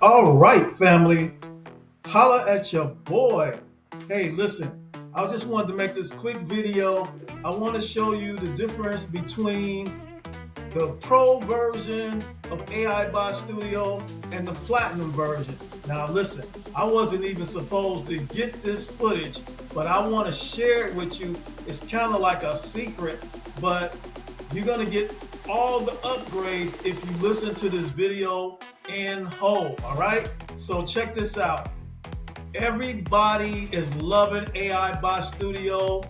All right, family. Holla at your boy. Hey, listen, I just wanted to make this quick video. I want to show you the difference between the pro version of AI Studio and the platinum version. Now, listen, I wasn't even supposed to get this footage, but I want to share it with you. It's kind of like a secret, but you're going to get all the upgrades if you listen to this video in whole. All right, so check this out. Everybody is loving AI Studio.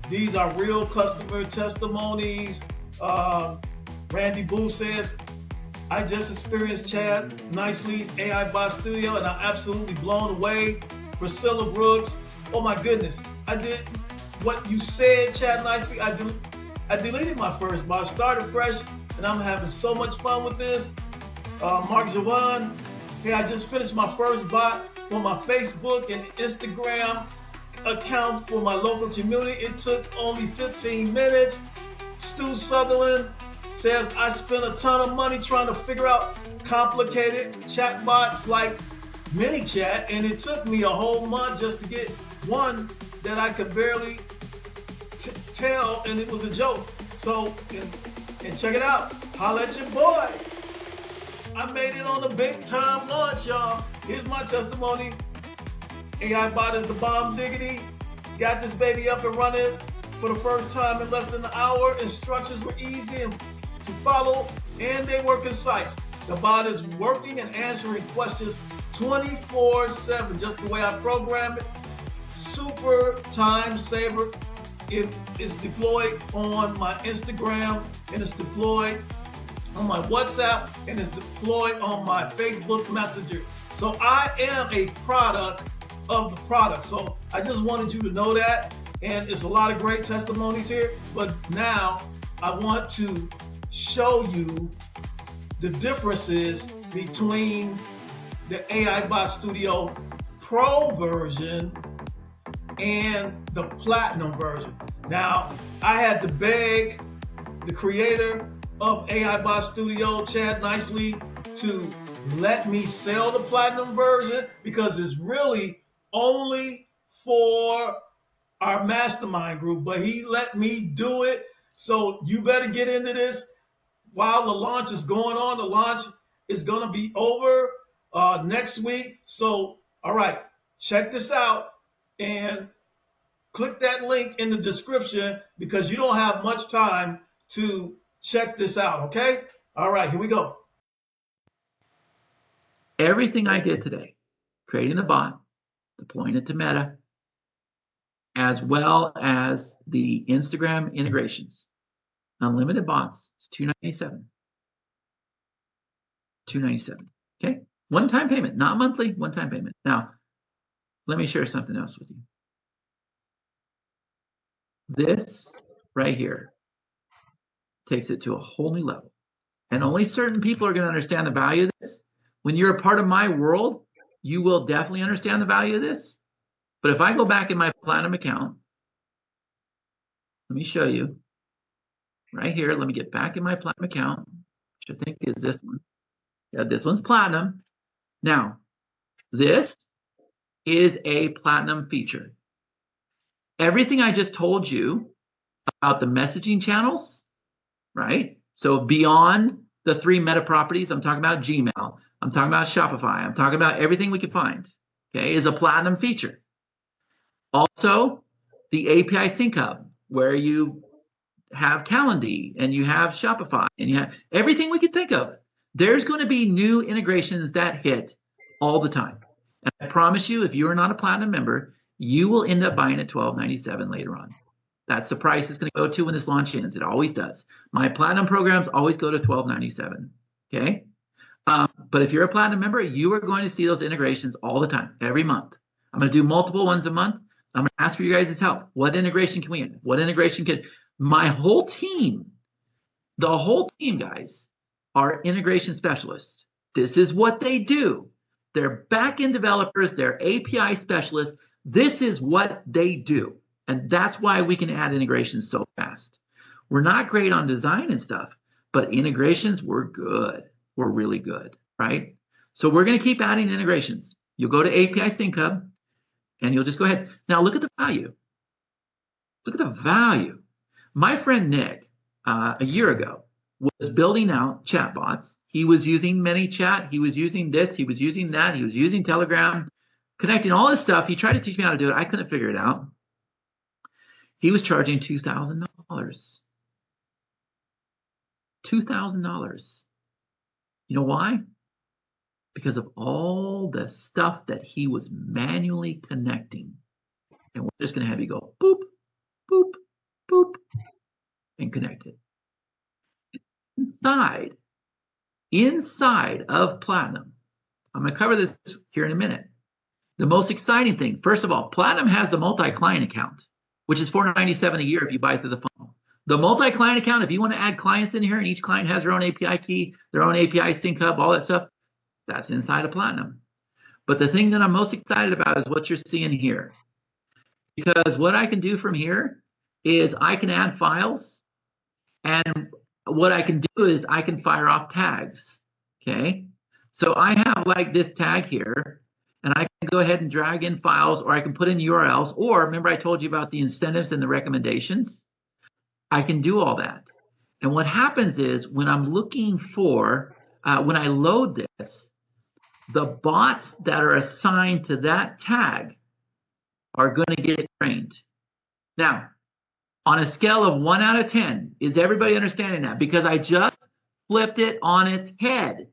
These are real customer testimonies. Randy Boo says, I just experienced Chad Nicely's AI Studio and I'm absolutely blown away. Priscilla Brooks, oh my goodness, I did what you said, Chad Nicely. I deleted my first bot, started fresh, and I'm having so much fun with this. Mark Jawan, hey, I just finished my first bot for my Facebook and Instagram account for my local community. It took only 15 minutes. Stu Sutherland says, I spent a ton of money trying to figure out complicated chatbots like MiniChat, and it took me a whole month just to get one that I could barely tell, and it was a joke. So, and check it out. Holla at your boy. I made it on the big time launch, y'all. Here's my testimony. AI bot is the bomb diggity. Got this baby up and running for the first time in less than an hour. Instructions were easy and to follow, and they were concise. The bot is working and answering questions 24/7, just the way I programmed it. Super time saver. It is deployed on my Instagram, and it's deployed on my WhatsApp, and it's deployed on my Facebook Messenger. So I am a product of the product. So I just wanted you to know that. And it's a lot of great testimonies here. But now I want to show you the differences between the AI Studio Pro version and the Platinum version. Now, I had to beg the creator of AI Studio, Chad Nicely, to let me sell the Platinum version because it's really only for our mastermind group, but he let me do it. So you better get into this while the launch is going on. The launch is going to be over next week. So, all right, check this out and click that link in the description because you don't have much time to check this out, okay? All right, here we go. Everything I did today, creating the bot, deploying it to Meta, as well as the Instagram integrations, unlimited bots, it's $297. $297. Okay, one-time payment, not monthly, one-time payment. Now, let me share something else with you. This right here takes it to a whole new level, and only certain people are going to understand the value of this. When you're a part of my world, you will definitely understand the value of this. But if I go back in my Platinum account, let me show you right here. Let me get back in my Platinum account, which I think is this one. Yeah, this one's Platinum. Now, this is a Platinum feature. Everything I just told you about the messaging channels, right? So beyond the 3 meta properties, I'm talking about Gmail, I'm talking about Shopify, I'm talking about everything we can find, okay, is a Platinum feature. Also, the API Sync Hub, where you have Calendly and you have Shopify and you have everything we can think of. There's going to be new integrations that hit all the time. And I promise you, if you are not a Platinum member, you will end up buying at $12.97 later on. That's the price it's going to go to when this launch ends. It always does. My Platinum programs always go to $12.97. Okay? But if you're a Platinum member, you are going to see those integrations all the time, every month. I'm going to do multiple ones a month. I'm going to ask for you guys' help. What integration can we add? What integration can my whole team, the whole team, guys, are integration specialists. This is what they do. They're back-end developers. They're API specialists. This is what they do. And that's why we can add integrations so fast. We're not great on design and stuff, but integrations, we're good. We're really good, right? So we're going to keep adding integrations. You'll go to API Sync Hub, and you'll just go ahead. Now look at the value. Look at the value. My friend Nick, a year ago, was building out chatbots. He was using ManyChat. He was using this. He was using that. He was using Telegram, connecting all this stuff. He tried to teach me how to do it. I couldn't figure it out. He was charging $2,000. $2,000. You know why? Because of all the stuff that he was manually connecting. And we're just going to have you go boop, boop, boop, and connect it. Inside of Platinum, I'm going to cover this here in a minute. The most exciting thing, first of all, Platinum has a multi-client account, which is $497 a year if you buy through the funnel. The multi-client account, if you want to add clients in here and each client has their own API key, their own API sync hub, all that stuff, that's inside of Platinum. But the thing that I'm most excited about is what you're seeing here. Because what I can do from here is I can add files, and what I can do is I can fire off tags, okay? So I have like this tag here, and I can go ahead and drag in files, or I can put in URLs, or remember I told you about the incentives and the recommendations? I can do all that. And what happens is when I'm looking for, when I load this, the bots that are assigned to that tag are going to get trained. Now, on a scale of 1 out of 10, is everybody understanding that? Because I just flipped it on its head.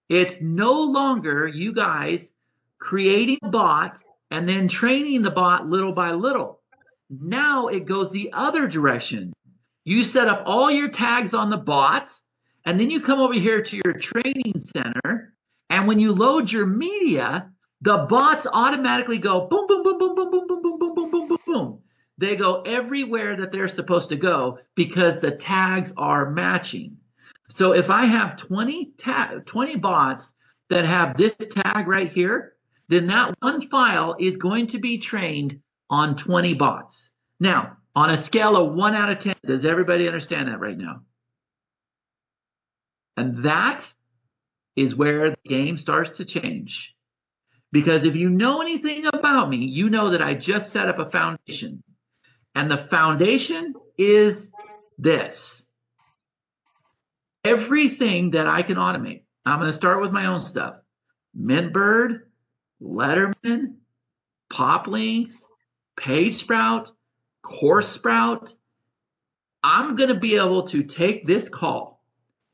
It's no longer you guys creating a bot and then training the bot little by little. Now it goes the other direction. You set up all your tags on the bot, and then you come over here to your training center, and when you load your media, the bots automatically go boom, boom, boom, boom, boom, boom, boom, boom, boom, boom, boom, boom, boom. They go everywhere that they're supposed to go because the tags are matching. So if I have 20 bots that have this tag right here, then that one file is going to be trained on 20 bots. Now, on a scale of 1 out of 10, does everybody understand that right now? And that is where the game starts to change. Because if you know anything about me, you know that I just set up a foundation. And the foundation is this. Everything that I can automate. I'm going to start with my own stuff. Mintbird, Letterman, Poplinks, PageSprout, CourseSprout. I'm going to be able to take this call.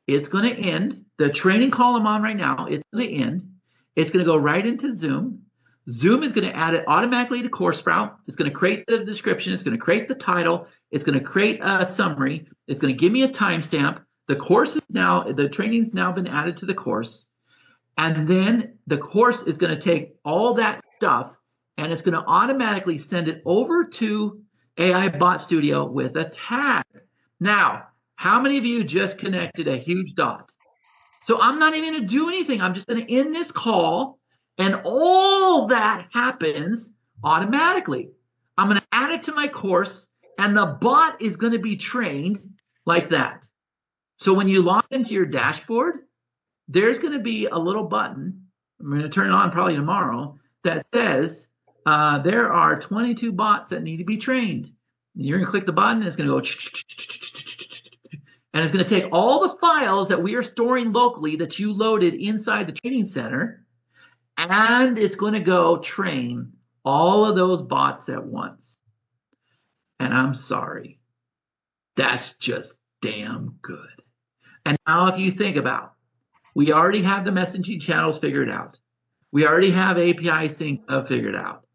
It's going to end. The training call I'm on right now, it's going to end. It's going to go right into Zoom. Zoom is going to add it automatically to CourseSprout. It's going to create the description. It's going to create the title. It's going to create a summary. It's going to give me a timestamp. The course is now, the training's now been added to the course. And then the course is going to take all that stuff and it's going to automatically send it over to aibotstudio with a tag. Now, how many of you just connected a huge dot? So I'm not even going to do anything. I'm just going to end this call, and all that happens automatically. I'm going to add it to my course, and the bot is going to be trained like that. So when you log into your dashboard, there's going to be a little button. I'm going to turn it on probably tomorrow that says there are 22 bots that need to be trained. And you're going to click the button, and it's going to go, and it's going to take all the files that we are storing locally that you loaded inside the training center, and it's going to go train all of those bots at once. And I'm sorry, that's just damn good. And now if you think about, we already have the messaging channels figured out. We already have API sync figured out.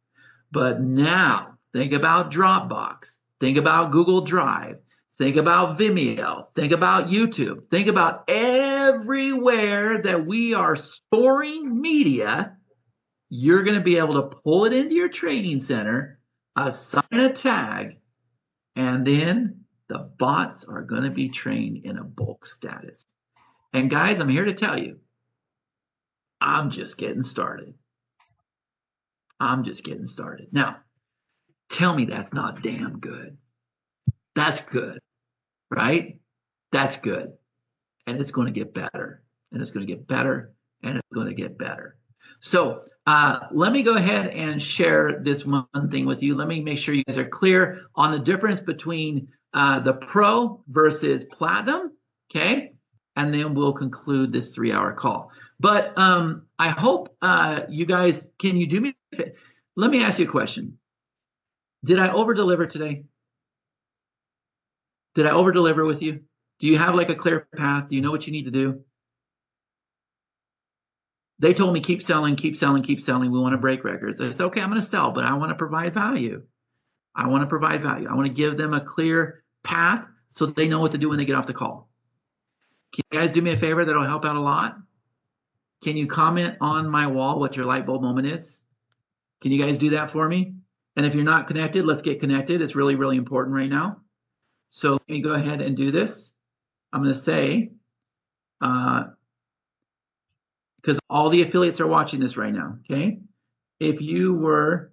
But now think about Dropbox, think about Google Drive, think about Vimeo, think about YouTube, think about everywhere that we are storing media. You're going to be able to pull it into your training center, assign a tag, and then the bots are going to be trained in a bulk status. And guys, I'm here to tell you, I'm just getting started. I'm just getting started. Now, tell me that's not damn good. That's good, right? That's good. And it's going to get better. And it's going to get better. and it's going to get better. So let me go ahead and share this one thing with you. Let me make sure you guys are clear on the difference between the Pro versus Platinum, okay? And then we'll conclude this 3-hour call. But I hope you guys, can you do me a favor? Let me ask you a question. Did I over-deliver today? Did I over-deliver with you? Do you have like a clear path? Do you know what you need to do? They told me keep selling, keep selling, keep selling. We want to break records. I said, okay, I'm going to sell, but I want to provide value. I want to provide value. I want to give them a clear path so they know what to do when they get off the call. Can you guys do me a favor? That'll help out a lot. Can you comment on my wall what your light bulb moment is? Can you guys do that for me? And if you're not connected, let's get connected. It's really, really important right now. So let me go ahead and do this. I'm going to say, because all the affiliates are watching this right now, okay? If you were,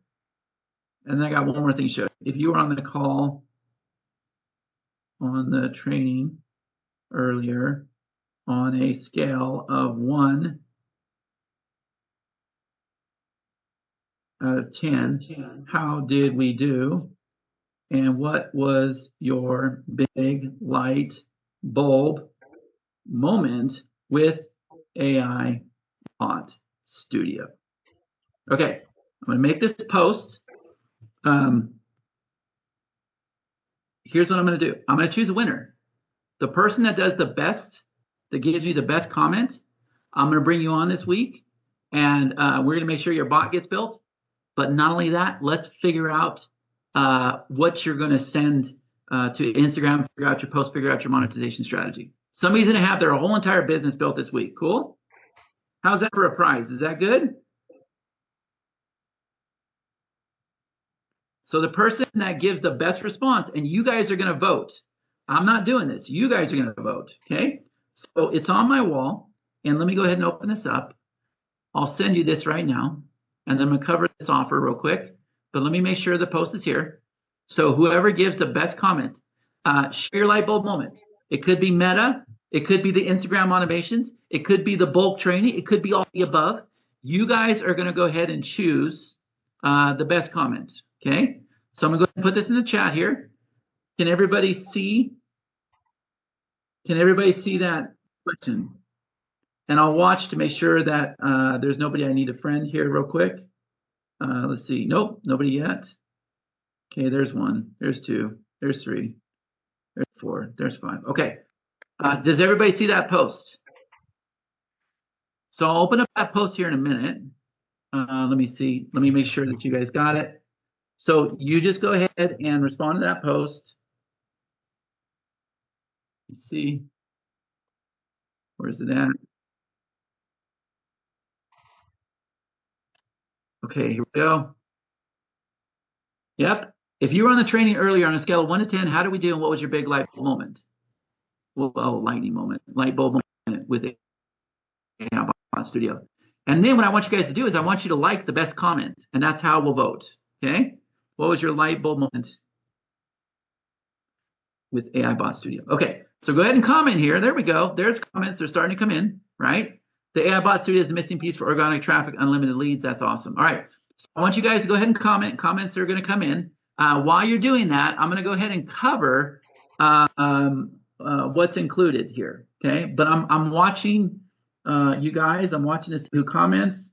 and then I got one more thing to show you. If you were on the call on the training earlier on a scale of 1 out of 10, how did we do? And what was your big light bulb moment with aibot studio? Okay, I'm going to make this post. Here's what I'm going to do. I'm going to choose a winner. The person that does the best, that gives you the best comment, I'm going to bring you on this week, and we're going to make sure your bot gets built. But not only that, let's figure out what you're going to send to Instagram, figure out your post, figure out your monetization strategy. Somebody's going to have their whole entire business built this week. Cool? How's that for a prize? Is that good? So the person that gives the best response, and you guys are going to vote. I'm not doing this. You guys are going to vote, okay? So it's on my wall, and let me go ahead and open this up. I'll send you this right now, and then I'm going to cover this offer real quick, but let me make sure the post is here. So whoever gives the best comment, share your light bulb moment. It could be Meta. It could be the Instagram automations. It could be the bulk training. It could be all the above. You guys are going to go ahead and choose the best comment, okay? So I'm going to go ahead and put this in the chat here. Can everybody see? Can everybody see that question? And I'll watch to make sure that there's nobody I need to friend here real quick. Let's see. Nope, nobody yet. Okay, there's 1. There's 2. There's 3. There's 4. There's 5. Okay. Does everybody see that post? So I'll open up that post here in a minute. Let me see. Let me make sure that you guys got it. So you just go ahead and respond to that post. Let's see. Where's it at? Okay, here we go. Yep. If you were on the training earlier on a scale of 1 to 10, how did we do and what was your big light bulb moment? Well, lightning moment, light bulb moment with aibot studio. And then what I want you guys to do is I want you to like the best comment, and that's how we'll vote, okay? What was your light bulb moment with aibot studio? Okay, so go ahead and comment here. There we go. There's comments. They're starting to come in, right? The aibot studio is a missing piece for organic traffic, unlimited leads. That's awesome. All right, so I want you guys to go ahead and comment. Comments are going to come in. While you're doing that, I'm going to go ahead and cover what's included here, okay? But I'm watching you guys. I'm watching to see who comments.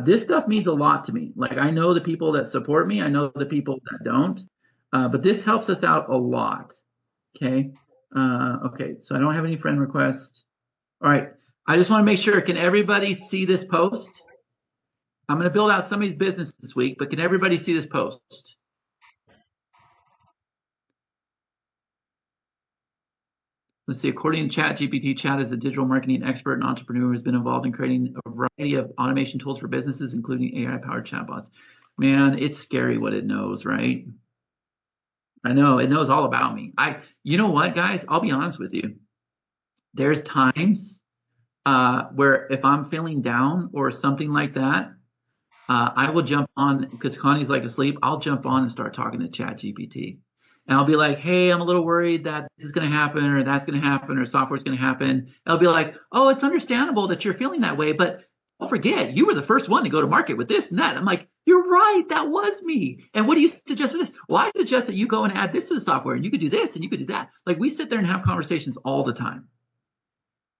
This stuff means a lot to me. Like, I know the people that support me. I know the people that don't. But this helps us out a lot, okay? Okay, so I don't have any friend requests. All right, I just want to make sure, can everybody see this post? I'm going to build out somebody's business this week, but can everybody see this post? Let's see, according to ChatGPT, Chat is a digital marketing expert and entrepreneur who has been involved in creating a variety of automation tools for businesses, including AI-powered chatbots. Man, it's scary what it knows, right? I know, it knows all about me. You know what, guys? I'll be honest with you. There's times where if I'm feeling down or something like that, I will jump on, because Connie's like asleep, I'll jump on and start talking to ChatGPT. And I'll be like, hey, I'm a little worried that this is going to happen or that's going to happen or software's going to happen. And I'll be like, oh, it's understandable that you're feeling that way, but don't forget, you were the first one to go to market with this and that. I'm like, you're right, that was me. And what do you suggest for this? Well, I suggest that you go and add this to the software and you could do this and you could do that. Like we sit there and have conversations all the time.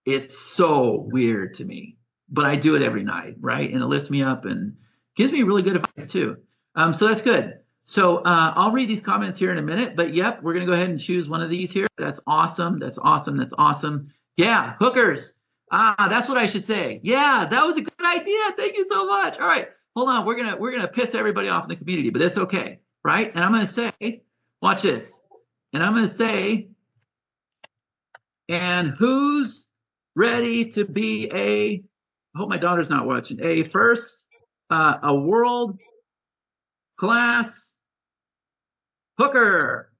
It's so weird to me, but I do it every night, right? And it lifts me up and gives me really good advice too. So that's good. So I'll read these comments here in a minute, but yep, we're going to go ahead and choose one of these here. That's awesome. That's awesome. That's awesome. Yeah, hookers. That's what I should say. Yeah, that was a good idea. Thank you so much. All right, hold on. We're gonna piss everybody off in the community, but that's okay, right? And I'm gonna say, watch this. And I'm gonna say, and who's ready to be I hope my daughter's not watching. A world class hooker.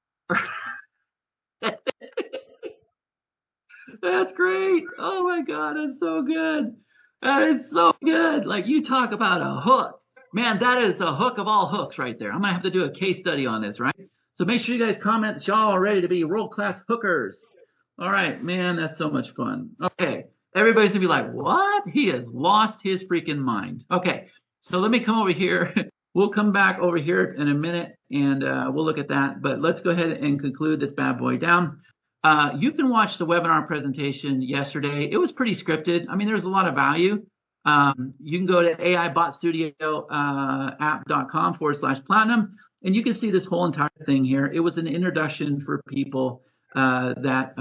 That's great. Oh my God, that's so good. That is so good. Like you talk about a hook. Man, that is the hook of all hooks right there. I'm gonna have to do a case study on this, right? So make sure you guys comment that y'all are ready to be world-class hookers. All right, man, that's so much fun. Okay, everybody's gonna be like, what? He has lost his freaking mind. Okay, so let me come over here. We'll come back over here in a minute and we'll look at that. But let's go ahead and conclude this bad boy down. You can watch the webinar presentation yesterday. It was pretty scripted. I mean, there's a lot of value. You can go to aibotstudio app.com/platinum, and you can see this whole entire thing here. It was an introduction for people that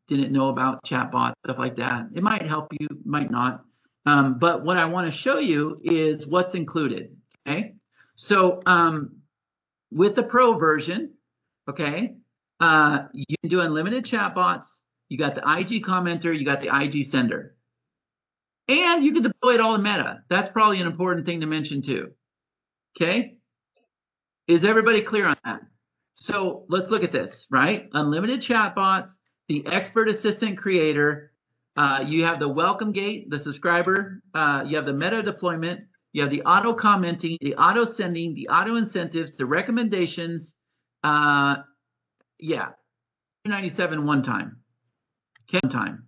didn't know about chatbot, stuff like that. It might help you, might not. But what I want to show you is what's included. Okay, so with the pro version, okay, you can do unlimited chatbots. You got the IG commenter, you got the IG sender, and you can deploy it all in Meta. That's probably an important thing to mention too. Okay, is everybody clear on that? So let's look at this, right? Unlimited chatbots, the expert assistant creator. You have the welcome gate, the subscriber. You have the Meta deployment. You have the auto commenting, the auto sending, the auto incentives, the recommendations. Yeah, $297 one time. Okay, one time.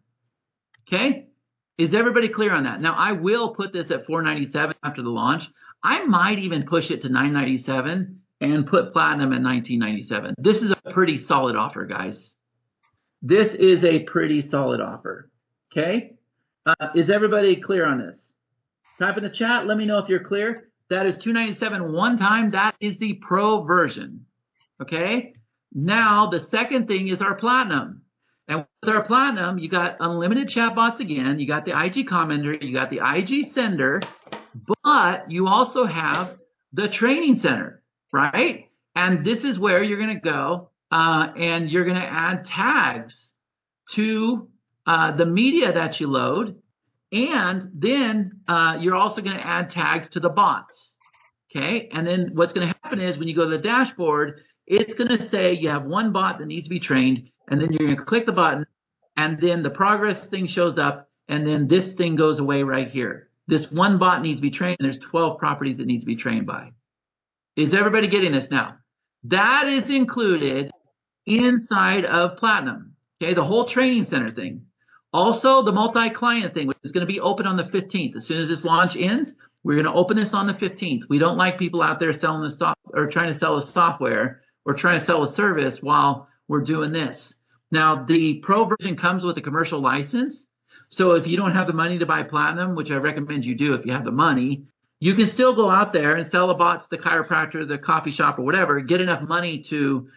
Okay, is everybody clear on that? Now I will put this at $497 after the launch. I might even push it to $997 and put platinum at $1997. This is a pretty solid offer, guys. This is a pretty solid offer. Okay, is everybody clear on this? Type in the chat. Let me know if you're clear. That is $297 one time. That is the pro version. Okay. Now the second thing is our platinum. And with our platinum, you got unlimited chatbots again. You got the IG commenter. You got the IG sender. But you also have the training center, right? And this is where you're going to go and you're going to add tags to the media that you load. And then you're also going to add tags to the bots. Okay. And then what's going to happen is when you go to the dashboard, it's going to say you have one bot that needs to be trained. And then you're going to click the button. And then the progress thing shows up. And then this thing goes away right here. This one bot needs to be trained. And there's 12 properties that needs to be trained by. Is everybody getting this now? That is included inside of Platinum. Okay. The whole training center thing. Also, the multi-client thing, which is going to be open on the 15th. As soon as this launch ends, we're going to open this on the 15th. We don't like people out there selling the software or trying to sell a software or trying to sell a service while we're doing this. Now, the pro version comes with a commercial license. So if you don't have the money to buy Platinum, which I recommend you do if you have the money, you can still go out there and sell a bot to the chiropractor, the coffee shop, or whatever, get enough money to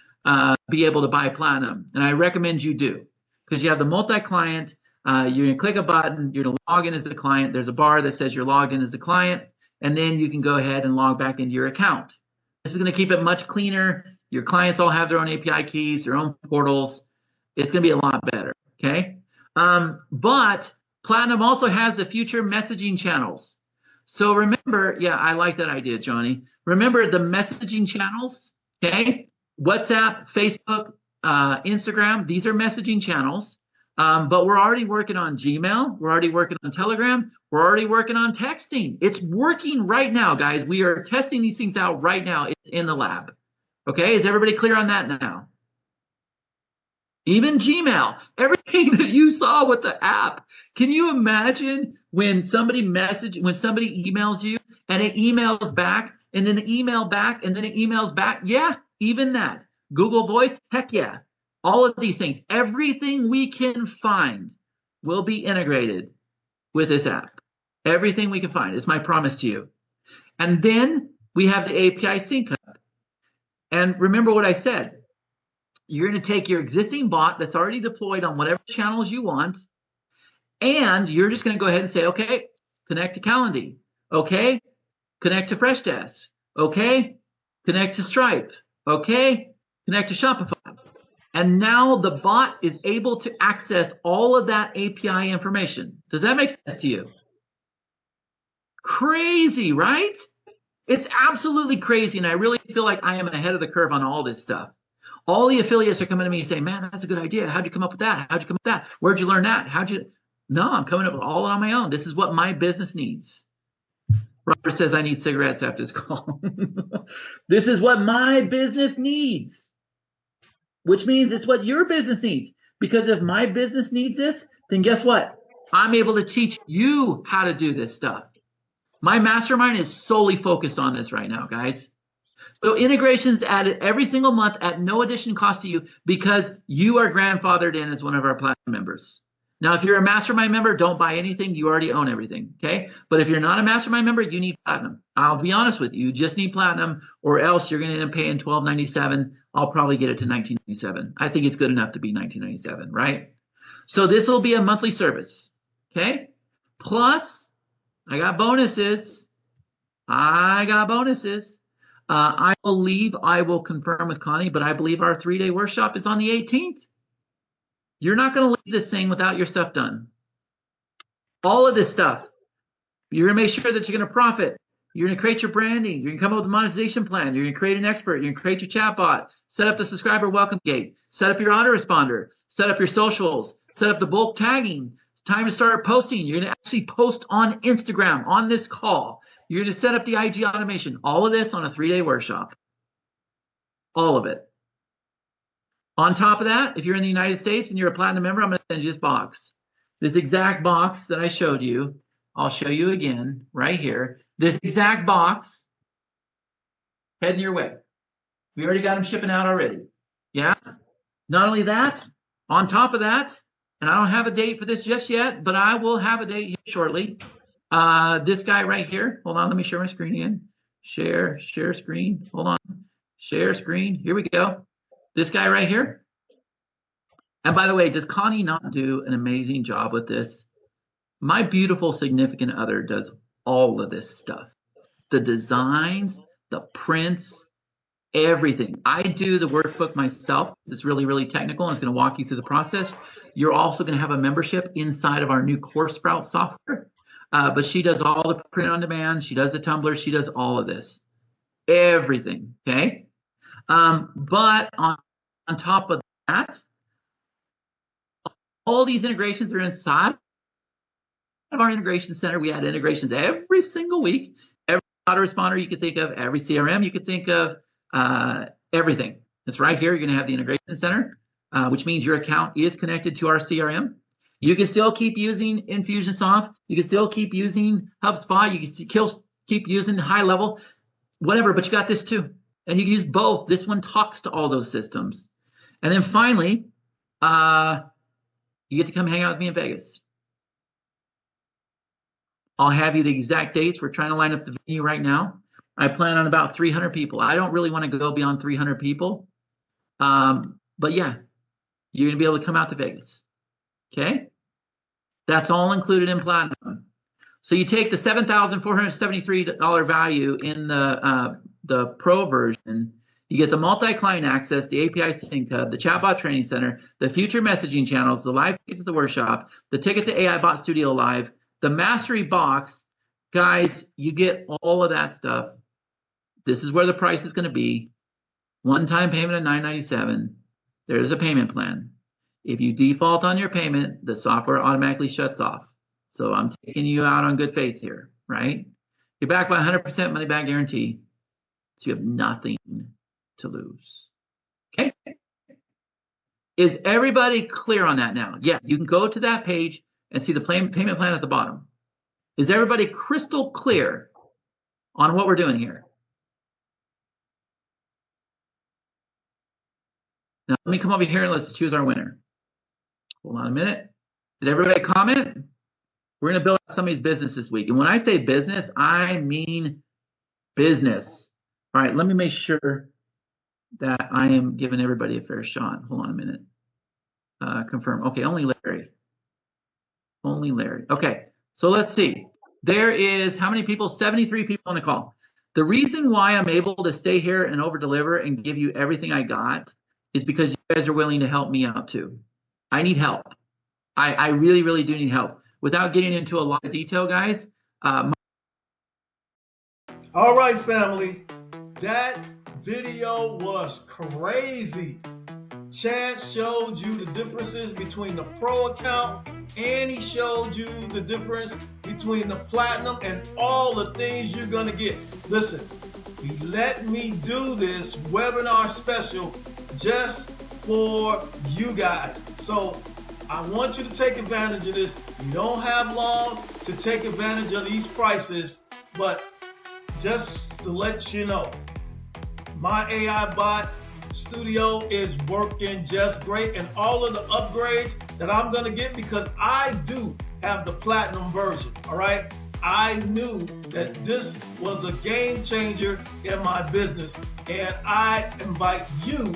be able to buy Platinum. And I recommend you do because you have the multi-client. You're going to click a button, you're going to log in as the client. There's a bar that says you're logged in as the client, and then you can go ahead and log back into your account. This is going to keep it much cleaner. Your clients all have their own API keys, their own portals. It's going to be a lot better, okay? But Platinum also has the future messaging channels. So remember, yeah, I like that idea, Johnny. Remember the messaging channels, okay? WhatsApp, Facebook, Instagram, these are messaging channels. But we're already working on Gmail. We're already working on Telegram. We're already working on texting. It's working right now, guys. We are testing these things out right now. It's in the lab. Okay, is everybody clear on that now? Even Gmail, everything that you saw with the app. Can you imagine when somebody emails you and it emails back and then the email back and then it emails back? Yeah, even that. Google Voice, heck yeah. All of these things, everything we can find will be integrated with this app. Everything we can find is my promise to you. And then we have the API sync hub. And remember what I said. You're going to take your existing bot that's already deployed on whatever channels you want, and you're just going to go ahead and say, okay, connect to Calendly. Okay, connect to Freshdesk. Okay, connect to Stripe. Okay, connect to Shopify. And now the bot is able to access all of that API information. Does that make sense to you? Crazy, right? It's absolutely crazy, and I really feel like I am ahead of the curve on all this stuff. All the affiliates are coming to me saying, man, that's a good idea. How'd you come up with that? How'd you come up with that? Where'd you learn that? No, I'm coming up with all on my own. This is what my business needs. Robert says I need cigarettes after this call. This is what my business needs, which means it's what your business needs. Because if my business needs this, then guess what? I'm able to teach you how to do this stuff. My mastermind is solely focused on this right now, guys. So integrations added every single month at no additional cost to you because you are grandfathered in as one of our platinum members. Now, if you're a mastermind member, don't buy anything. You already own everything, okay? But if you're not a mastermind member, you need platinum. I'll be honest with you. You just need platinum or else you're going to end up paying $12.97. I'll probably get it to $19.97. I think it's good enough to be $19.97, right? So this will be a monthly service, okay? Plus, I got bonuses. I believe I will confirm with Connie, but I believe our 3-day workshop is on the 18th. You're not going to leave this thing without your stuff done. All of this stuff. You're going to make sure that you're going to profit. You're going to create your branding. You're going to come up with a monetization plan. You're going to create an expert. You're going to create your chatbot. Set up the subscriber welcome gate. Set up your autoresponder. Set up your socials. Set up the bulk tagging. It's time to start posting. You're going to actually post on Instagram on this call. You're going to set up the IG automation. All of this on a 3-day workshop. All of it. On top of that, if you're in the United States and you're a platinum member, I'm going to send you this box. This exact box that I showed you, I'll show you again right here. This exact box heading your way. We already got them shipping out already. Yeah. Not only that, on top of that, and I don't have a date for this just yet, but I will have a date here shortly. This guy right here. Hold on, let me share my screen again. Share screen. Hold on. Share screen. Here we go. This guy right here. And by the way, does Connie not do an amazing job with this? My beautiful significant other does all of this stuff. The designs, the prints, everything. I do the workbook myself. It's really, really technical, and it's going to walk you through the process. You're also going to have a membership inside of our new Course Sprout software. But she does all the print on demand. She does the Tumblr. She does all of this. Everything, okay? But on top of that, all these integrations are inside of our integration center. We add integrations every single week. Every autoresponder you could think of, every CRM you could think of, everything. It's right here. You're going to have the integration center, which means your account is connected to our CRM. You can still keep using Infusionsoft. You can still keep using HubSpot. You can still keep using high level, whatever, but you got this too. And you can use both. This one talks to all those systems. And then finally, you get to come hang out with me in Vegas. I'll have you the exact dates. We're trying to line up the venue right now. I plan on about 300 people. I don't really want to go beyond 300 people. But yeah, you're going to be able to come out to Vegas. Okay? That's all included in Platinum. So you take the $7,473 value in the Pro version, you get the multi-client access, the API Sync Hub, the Chatbot Training Center, the future messaging channels, the live ticket to the workshop, the ticket to aibotstudio Live, the Mastery Box. Guys, you get all of that stuff. This is where the price is going to be. One-time payment of $997. There's a payment plan. If you default on your payment, the software automatically shuts off. So I'm taking you out on good faith here, right? You're back by 100% money back guarantee. So you have nothing to lose. Okay. Is everybody clear on that now? Yeah, you can go to that page and see the payment plan at the bottom. Is everybody crystal clear on what we're doing here? Now let me come over here and let's choose our winner. Hold on a minute. Did everybody comment? We're going to build somebody's business this week. And when I say business, I mean business. All right, let me make sure that I am giving everybody a fair shot. Hold on a minute. Confirm. Okay, only Larry. Only Larry. Okay, so let's see. There is how many people? 73 people on the call. The reason why I'm able to stay here and over deliver and give you everything I got is because you guys are willing to help me out too. I need help. I really, really do need help. Without getting into a lot of detail, guys. All right, family. That video was crazy. Chance showed you the differences between the pro account, and he showed you the difference between the platinum and all the things you're going to get. Listen, he let me do this webinar special just for you guys. So I want you to take advantage of this. You don't have long to take advantage of these prices, but just to let you know, my AI bot studio is working just great, and all of the upgrades that I'm going to get, because I do have the platinum version. All right, I knew that this was a game changer in my business, and I invite you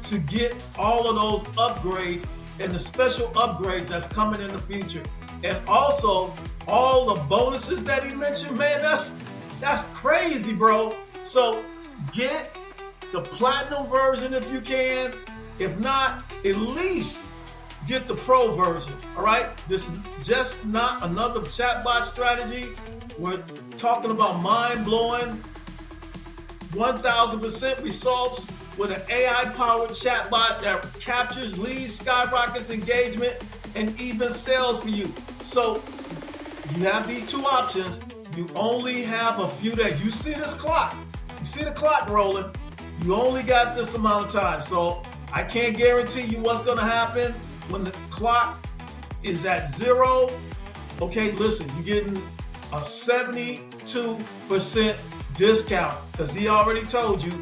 to get all of those upgrades and the special upgrades that's coming in the future. And also all the bonuses that he mentioned, man, that's crazy, bro. So get the platinum version if you can. If not, at least get the pro version. All right, this is just not another chatbot strategy. We're talking about mind-blowing 1000% results with an AI-powered chatbot that captures leads, skyrockets engagement, and even sales for you. So you have these two options. You only have a few days. You see this clock. You see the clock rolling. You only got this amount of time. So I can't guarantee you what's going to happen when the clock is at 0. Okay, listen, you're getting a 72% discount because he already told you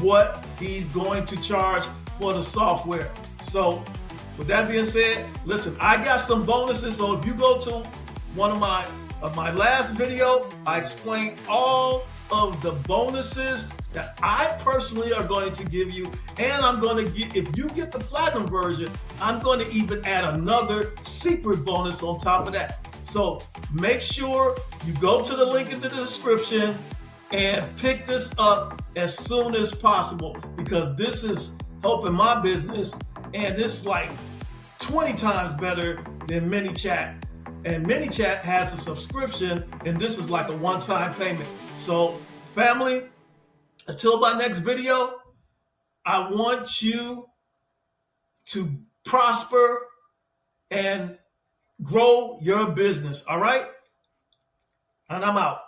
what he's going to charge for the software. So with that being said, listen, I got some bonuses. So if you go to one of my last video, I explained all of the bonuses that I personally are going to give you. And I'm going to get, if you get the platinum version, I'm going to even add another secret bonus on top of that. So make sure you go to the link in the description and pick this up as soon as possible, because this is helping my business, and this is like 20 times better than ManyChat. And ManyChat has a subscription, and this is like a one-time payment. So family, until my next video, I want you to prosper and grow your business. All right? And I'm out.